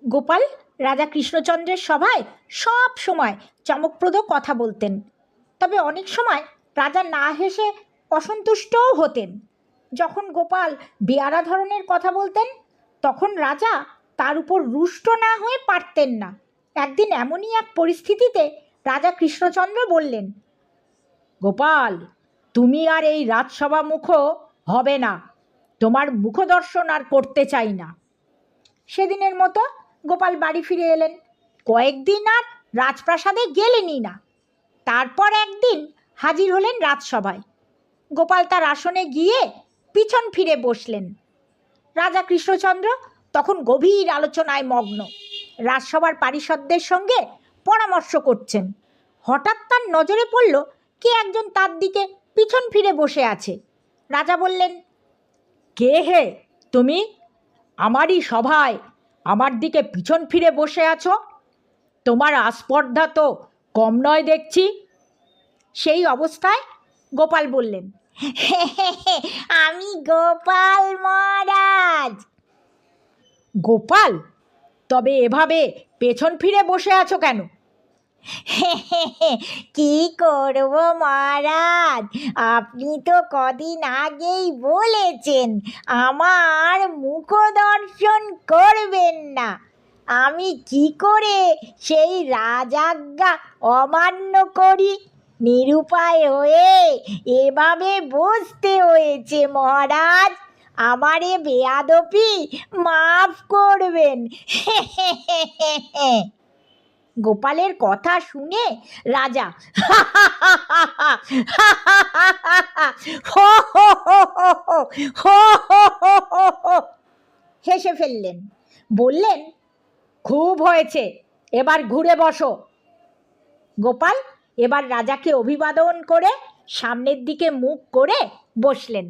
গোপাল রাজা কৃষ্ণচন্দ্রের সভায় সব সময় চমকপ্রদ কথা বলতেন, তবে অনেক সময় রাজা না হেসে অসন্তুষ্টও হতেন। যখন গোপাল বেয়ারা ধরনের কথা বলতেন তখন রাজা তার উপর রুষ্ট না হয়ে পারতেন না। একদিন এমনই এক পরিস্থিতিতে রাজা কৃষ্ণচন্দ্র বললেন, গোপাল, তুমি আর এই রাজসভা মুখ হবে না, তোমার মুখদর্শন আর করতে চাই না। সেদিনের মতো গোপাল বাড়ি ফিরে এলেন। কয়েকদিন আর রাজপ্রাসাদে গেলেনই না। তারপর একদিন হাজির হলেন রাজসভায়। গোপাল তার আসনে গিয়ে পিছন ফিরে বসলেন। রাজা কৃষ্ণচন্দ্র তখন গভীর আলোচনায় মগ্ন, রাজসভার পারিষদদের সঙ্গে পরামর্শ করছেন। হঠাৎ তার নজরে পড়ল কে একজন তার দিকে পিছন ফিরে বসে আছে। রাজা বললেন, কে হে তুমি? আমারই সভায় আমার দিকে পিছন ফিরে বসে আছো? তোমার আস্পর্ধা তো কম নয় দেখছি। সেই অবস্থায় গোপাল বললেন, আমি গোপাল মহারাজ। গোপাল, তবে এভাবে পেছন ফিরে বসে আছো কেন? কি করব মহারাজ, আপনি তো কদিন আগেই বলেছেন আমার মুখদর্শন করবেন না। আমি কি করে সেই রাজাজ্ঞা অমান্য করি? নিরুপায় হয়ে এভাবে বসতে হয়েছে মহারাজ, আমারে বেয়াদপি মাফ করবেন। গোপালের কথা শুনে রাজা হেসে ফেললেন। বললেন, খুব হয়েছে, এবার ঘুরে বসো। গোপাল এবার রাজাকে অভিবাদন করে সামনের দিকে মুখ করে বসলেন।